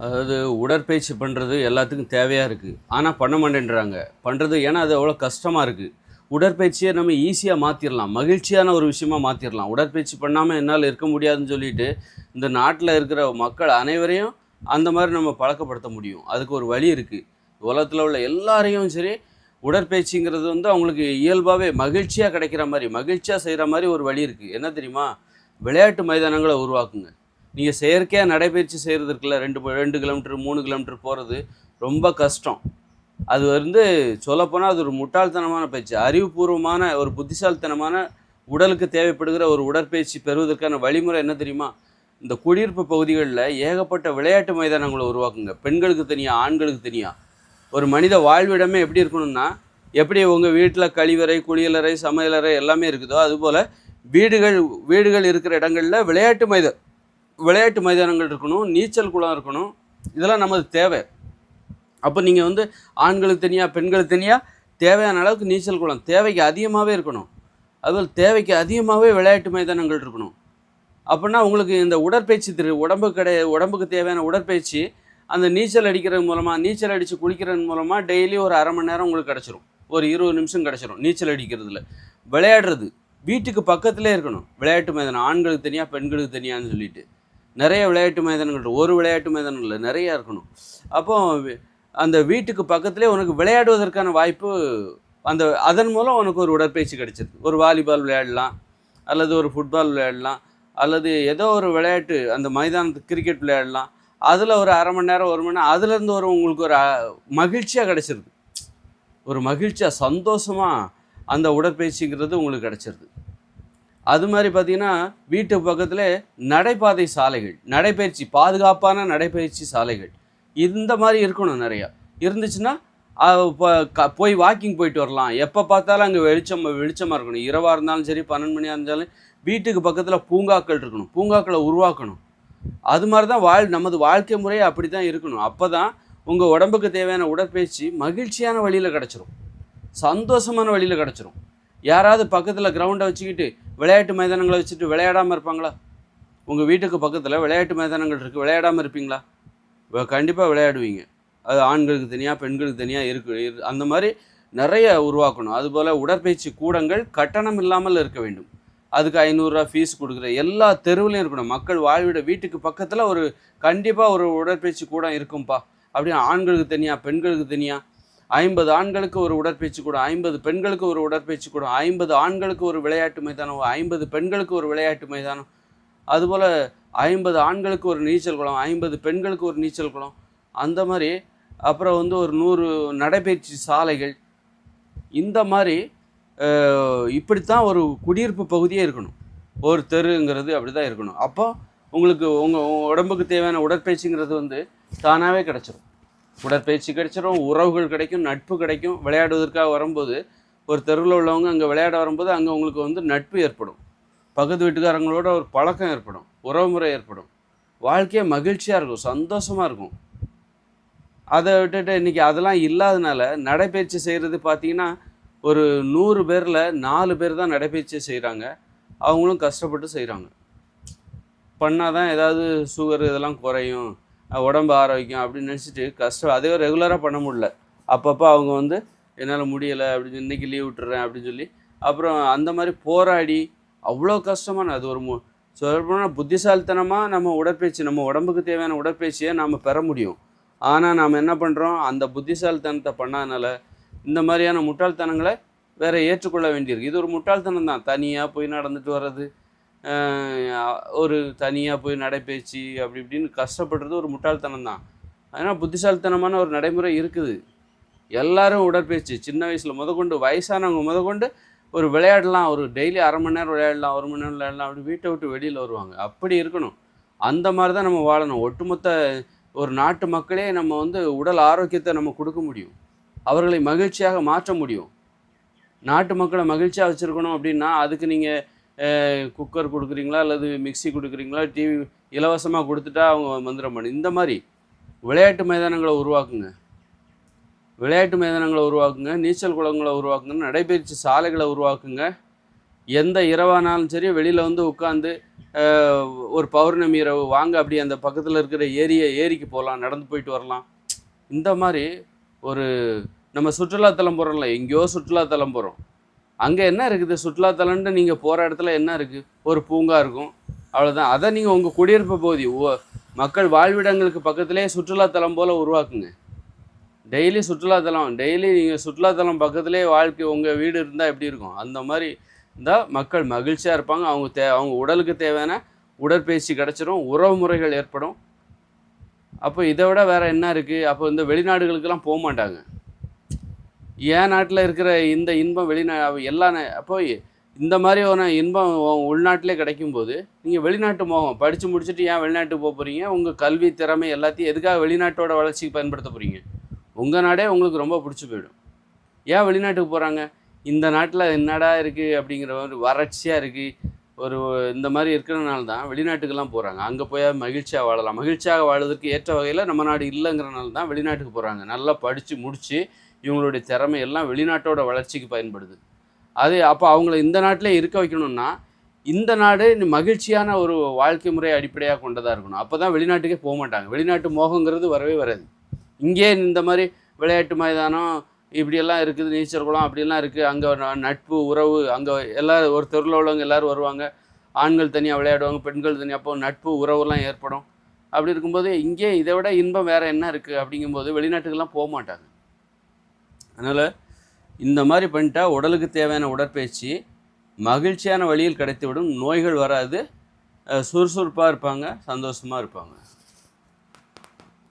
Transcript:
அதாவது உடற்பயிற்சி பண்ணுறது எல்லாத்துக்கும் தேவையாக இருக்குது. ஆனால் பண்ண மாட்டேன்றாங்க. பண்ணுறது ஏன்னா அது அவ்வளோ கஷ்டமாக இருக்குது. உடற்பயிற்சியை நம்ம ஈஸியாக மாற்றிடலாம். மகிழ்ச்சியான ஒரு விஷயமா மாற்றிடலாம். உடற்பயிற்சி பண்ணாமல் என்னால் இருக்க முடியாதுன்னு சொல்லிட்டு, இந்த நாட்டில் இருக்கிற மக்கள் அனைவரையும் அந்த மாதிரி நம்ம பழக்கப்படுத்த முடியும். அதுக்கு ஒரு வழி இருக்குது. உலகத்தில் உள்ள எல்லாரையும் சரி, உடற்பயிற்சிங்கிறது வந்து அவங்களுக்கு இயல்பாகவே மகிழ்ச்சியாக கிடைக்கிற மாதிரி, மகிழ்ச்சியாக செய்கிற மாதிரி ஒரு வழி இருக்குது. என்ன தெரியுமா? விளையாட்டு மைதானங்களை உருவாக்குங்க. நீங்கள் செயற்கையாக நடைப்பயிற்சி செய்கிறது இருக்குல்ல, 2 கிலோமீட்டர் 3 கிலோமீட்டர் போகிறது ரொம்ப கஷ்டம். அது வந்து சொல்லப்போனால் அது ஒரு முட்டாள்தனமான பயிற்சி. அறிவுபூர்வமான ஒரு புத்திசாலித்தனமான உடலுக்கு தேவைப்படுகிற ஒரு உடற்பயிற்சி பெறுவதற்கான வழிமுறை என்ன தெரியுமா? இந்த குடியிருப்பு பகுதிகளில் ஏகப்பட்ட விளையாட்டு மைதானங்களை உருவாக்குங்க. பெண்களுக்கு தனியாக, ஆண்களுக்கு தனியாக. ஒரு மனித வாழ்விடமே எப்படி இருக்கணும்னா, எப்படி உங்கள் வீட்டில் கழிவறை, குளியலறை, சமையலறை எல்லாமே இருக்குதோ, அதுபோல் வீடுகள் வீடுகள் இருக்கிற இடங்களில் விளையாட்டு மைதானங்கள் இருக்கணும், நீச்சல் குளம் இருக்கணும். இதெல்லாம் நமது தேவை. அப்போ நீங்கள் வந்து ஆண்களுக்கு தனியாக, பெண்களுக்கு தனியாக தேவையான அளவுக்கு நீச்சல் குளம் தேவைக்கு அதிகமாகவே இருக்கணும். அதுபோல் தேவைக்கு அதிகமாகவே விளையாட்டு மைதானங்கள் இருக்கணும். அப்படின்னா உங்களுக்கு இந்த உடற்பயிற்சி உடம்புக்கு தேவையான உடற்பயிற்சி அந்த நீச்சல் அடிக்கிறது மூலமாக, நீச்சல் அடித்து குளிக்கிறது மூலமாக டெய்லி ஒரு அரை மணி நேரம் உங்களுக்கு கிடச்சிரும். ஒரு 20 நிமிஷம் கிடச்சிரும் நீச்சல் அடிக்கிறதுல. விளையாடுறது வீட்டுக்கு பக்கத்துலேயே இருக்கணும். விளையாட்டு மைதானம் ஆண்களுக்கு தனியாக, பெண்களுக்கு தனியான்னு சொல்லிட்டு நிறைய விளையாட்டு மைதானங்கள், ஒரு விளையாட்டு மைதானம் இல்லை, நிறையா இருக்கணும். அப்போ அந்த வீட்டுக்கு பக்கத்துலேயே உனக்கு விளையாடுவதற்கான வாய்ப்பு, அதன் மூலம் உனக்கு ஒரு உடற்பயிற்சி கிடைச்சிது. ஒரு வாலிபால் விளையாடலாம், அல்லது ஒரு ஃபுட்பால் விளையாடலாம், அல்லது ஏதோ ஒரு விளையாட்டு அந்த மைதானத்துக்கு கிரிக்கெட் விளையாடலாம். அதில் ஒரு அரை மணி நேரம், 1 மணி நேரம், அதுலேருந்து உங்களுக்கு ஒரு மகிழ்ச்சியாக கிடச்சிருது. ஒரு மகிழ்ச்சியாக சந்தோஷமாக அந்த உடற்பயிற்சிங்கிறது உங்களுக்கு கிடச்சிருது. அது மாதிரி பார்த்திங்கன்னா வீட்டு பக்கத்தில் நடைபாதை சாலைகள், நடைப்பயிற்சி, பாதுகாப்பான நடைப்பயிற்சி சாலைகள் இந்த மாதிரி இருக்கணும். நிறையா இருந்துச்சுன்னா போய் வாக்கிங் போயிட்டு வரலாம். எப்போ பார்த்தாலும் அங்கே வெளிச்சமாக இருக்கணும். இரவாக இருந்தாலும் சரி, 12 மணியாக இருந்தாலும் வீட்டுக்கு பக்கத்தில் பூங்காக்கள் இருக்கணும். பூங்காக்களை உருவாக்கணும். அது மாதிரி தான் நமது வாழ்க்கை முறையே அப்படி தான் இருக்கணும். அப்போ தான் உங்கள் உடம்புக்கு தேவையான உடற்பயிற்சி மகிழ்ச்சியான வழியில் கிடச்சிரும், சந்தோஷமான வழியில் கிடச்சிரும். யாராவது பக்கத்தில் கிரவுண்டை வச்சுக்கிட்டு விளையாட்டு மைதானங்களை வச்சுட்டு விளையாடாமல் இருப்பாங்களா? உங்கள் வீட்டுக்கு பக்கத்தில் விளையாட்டு மைதானங்கள் இருக்குது, விளையாடாமல் இருப்பீங்களா? கண்டிப்பாக விளையாடுவீங்க. அது ஆண்களுக்கு தனியாக, பெண்களுக்கு தனியாக அந்த மாதிரி நிறைய உருவாக்கணும். அதுபோல் உடற்பயிற்சி கூடங்கள் கட்டணம் இல்லாமல் இருக்க வேண்டும். அதுக்கு 500 ரூபா ஃபீஸ் கொடுக்குற எல்லா தெருவுலையும் இருக்கணும். மக்கள் வாழ்விட வீட்டுக்கு பக்கத்தில் கண்டிப்பாக ஒரு உடற்பயிற்சி கூடம் இருக்கும்பா. அப்படியே ஆண்களுக்கு தனியாக, பெண்களுக்கு தனியாக. 50 ஆண்களுக்கு ஒரு உடற்பயிற்சி கூடம், 50 பெண்களுக்கு ஒரு உடற்பயிற்சி கூடம், 50 ஆண்களுக்கு ஒரு விளையாட்டு மைதானம், 50 பெண்களுக்கு ஒரு விளையாட்டு மைதானம். அதுபோல் 50 ஆண்களுக்கு ஒரு நீச்சல் குளம், 50 பெண்களுக்கு ஒரு நீச்சல் குளம். அந்த மாதிரி அப்புறம் ஒரு 100 நடைப்பயிற்சி சாலைகள். இந்த மாதிரி இப்படித்தான் ஒரு குடியிருப்பு பகுதியே இருக்கணும். ஒரு தெருங்கிறது அப்படி தான் இருக்கணும். அப்போ உங்களுக்கு உங்கள் உடம்புக்கு தேவையான உடற்பயிற்சிங்கிறது தானாகவே கிடச்சிரும். உடற்பயிற்சி கிடைச்சிரும், உறவுகள் கிடைக்கும், நட்பு கிடைக்கும். விளையாடுவதற்காக வரும்போது ஒரு தெருவில் உள்ளவங்க அங்கே விளையாட வரும்போது அங்கே உங்களுக்கு நட்பு ஏற்படும். பக்கத்து வீட்டுக்காரங்களோட ஒரு பழக்கம் ஏற்படும், உறவுமுறை ஏற்படும். வாழ்க்கையே மகிழ்ச்சியாக இருக்கும், சந்தோஷமாக இருக்கும். அதை விட்டுட்டு இன்றைக்கி அதெல்லாம் இல்லாதனால நடைப்பயிற்சி செய்கிறது பார்த்திங்கன்னா ஒரு 100 பேரில் 4 பேர் தான் நடைப்பயிற்சி செய்கிறாங்க. அவங்களும் கஷ்டப்பட்டு செய்கிறாங்க. பண்ணால் தான் ஏதாவது சுகர் இதெல்லாம் குறையும், உடம்பு ஆரோக்கியம் அப்படின்னு நினச்சிட்டு அதே ரெகுலராக பண்ண முடியல. அப்பப்போ அவங்க என்னால் முடியலை அப்படின்னு இன்றைக்கி லீவ் விட்டுறேன் அப்படின்னு சொல்லி அப்புறம் அந்த மாதிரி போராடி அவ்வளோ கஷ்டமான அது சொல்லப்போனால் புத்திசாலித்தனமாக நம்ம உடம்புக்கு தேவையான உடற்பயிற்சியை நாம் பெற முடியும். ஆனால் நாம் என்ன பண்ணுறோம், அந்த புத்திசாலித்தனத்தை பண்ணாதனால இந்த மாதிரியான முட்டாள்தனங்களை வேறு ஏற்றுக்கொள்ள வேண்டியிருக்கு. இது ஒரு முட்டாள்தனம் தான். தனியாக போய் நடந்துட்டு வர்றது, ஒரு தனியாக போய் நடைப்பயிற்சி அப்படி இப்படின்னு கஷ்டப்படுறது ஒரு முட்டாள்தனம் தான். அதனால் புத்திசாலித்தனமான ஒரு நடைமுறை இருக்குது. எல்லோரும் உடற்பயிற்சி சின்ன வயசில் முதற்கொண்டு, வயசானவங்க முதற்கொண்டு ஒரு விளையாடலாம். ஒரு டெய்லி அரை மணி நேரம் விளையாடலாம், 1 மணி நேரம் விளையாடலாம். அப்படி வீட்டை விட்டு வெளியில் வருவாங்க. அப்படி இருக்கணும். அந்த மாதிரி தான் நம்ம வாழணும். ஒட்டுமொத்த ஒரு நாட்டு மக்களே நம்ம உடல் ஆரோக்கியத்தை நம்ம கொடுக்க முடியும், அவர்களை மகிழ்ச்சியாக மாற்ற முடியும். நாட்டு மக்களை மகிழ்ச்சியாக வச்சுருக்கணும் அப்படின்னா அதுக்கு நீங்கள் குக்கர் கொடுக்குறீங்களா, அல்லது மிக்சி கொடுக்குறீங்களா, டிவி இலவசமாக கொடுத்துட்டா அவங்க வந்துட மாட்டேன். இந்த மாதிரி விளையாட்டு மைதானங்களை உருவாக்குங்க, நீச்சல் குளங்களை உருவாக்குங்க, நடைபயிற்சி சாலைகளை உருவாக்குங்க. எந்த இரவானாலும் சரி வெளியில் வந்து உட்காந்து ஒரு பௌர்ணமி இரவு வாங்க அப்படி அந்த பக்கத்தில் இருக்கிற ஏரிக்கு போகலாம், நடந்து போயிட்டு வரலாம். இந்த மாதிரி ஒரு நம்ம சுற்றுலாத்தலம் போகிறோம்ல, எங்கேயோ சுற்றுலாத்தலம் போகிறோம், அங்கே என்ன இருக்குது சுற்றுலாத்தலம்னு நீங்கள் போகிற இடத்துல என்ன இருக்குது? ஒரு பூங்கா இருக்கும், அவ்வளோதான். அதை நீங்கள் உங்கள் குடியிருப்பு பகுதி மக்கள் வாழ்விடங்களுக்கு பக்கத்துலேயே சுற்றுலாத்தலம் போல் உருவாக்குங்க. டெய்லி சுற்றுலாத்தலம், டெய்லி நீங்கள் சுற்றுலாத்தலம் பக்கத்துலேயே வாழ்க்கை உங்கள் வீடு இருந்தால் எப்படி இருக்கும்? அந்த மாதிரி இருந்தால் மக்கள் மகிழ்ச்சியாக இருப்பாங்க. அவங்க உடலுக்கு தேவையான உடற்பயிற்சி கிடச்சிரும், உறவு முறைகள் ஏற்படும். அப்போ இதை விட வேறு என்ன இருக்குது? அப்போ இந்த வெளிநாடுகளுக்கெல்லாம் போக மாட்டாங்க. என் நாட்டில் இருக்கிற இந்த இன்பம் அப்போ இந்த மாதிரியான இன்பம் உள்நாட்டிலே கிடைக்கும்போது நீங்கள் வெளிநாட்டு மோகம் படித்து முடிச்சுட்டு ஏன் வெளிநாட்டுக்கு போக போகிறீங்க? உங்கள் கல்வி திறமை எல்லாத்தையும் எதுக்காக வெளிநாட்டோட வளர்ச்சிக்கு பயன்படுத்த போகிறீங்க? உங்கள் நாடே உங்களுக்கு ரொம்ப பிடிச்சி போயிடும். ஏன் வெளிநாட்டுக்கு போகிறாங்க? இந்த நாட்டில் என்னடா இருக்குது அப்படிங்கிற ஒரு வறட்சியாக இருக்குது, ஒரு இந்த மாதிரி இருக்கிறனால தான் வெளிநாட்டுக்கெல்லாம் போகிறாங்க. அங்கே போய் மகிழ்ச்சியாக வாழலாம். மகிழ்ச்சியாக வாழ்வதற்கு ஏற்ற வகையில் நம்ம நாடு இல்லைங்கிறனால தான் வெளிநாட்டுக்கு போகிறாங்க. நல்லா படித்து முடித்து இவங்களுடைய திறமை எல்லாம் வெளிநாட்டோட வளர்ச்சிக்கு பயன்படுது. அப்போ அவங்கள இந்த நாட்டிலே இருக்க வைக்கணும்னா இந்த நாடு மகிழ்ச்சியான ஒரு வாழ்க்கை முறையை அடிப்படையாக கொண்டதாக இருக்கணும். அப்போ தான் வெளிநாட்டுக்கே போக மாட்டாங்க. வெளிநாட்டு மோகங்கிறது வரவே வராது. இங்கே இந்த மாதிரி விளையாட்டு மைதானம் இப்படியெல்லாம் இருக்குது, நீச்சல் குளம் அப்படிலாம் இருக்குது, அங்கே நட்பு உறவு, அங்கே எல்லோரும் ஒரு தெருவில் உள்ளவங்க எல்லோரும் வருவாங்க, ஆண்கள் தனியாக விளையாடுவாங்க, பெண்கள் தனியாக, அப்போ நட்பு உறவுலாம் ஏற்படும். அப்படி இருக்கும்போது இங்கே இதை விட இன்பம் வேறு என்ன இருக்குது அப்படிங்கும்போது வெளிநாட்டுக்கெல்லாம் போக மாட்டாங்க. அதனால் இந்த மாதிரி பண்ணிட்டா உடலுக்கு தேவையான உடற்பயிற்சி மகிழ்ச்சியான வழியில் கிடைத்துவிடும், நோய்கள் வராது, சுறுசுறுப்பாக இருப்பாங்க, சந்தோஷமாக இருப்பாங்க.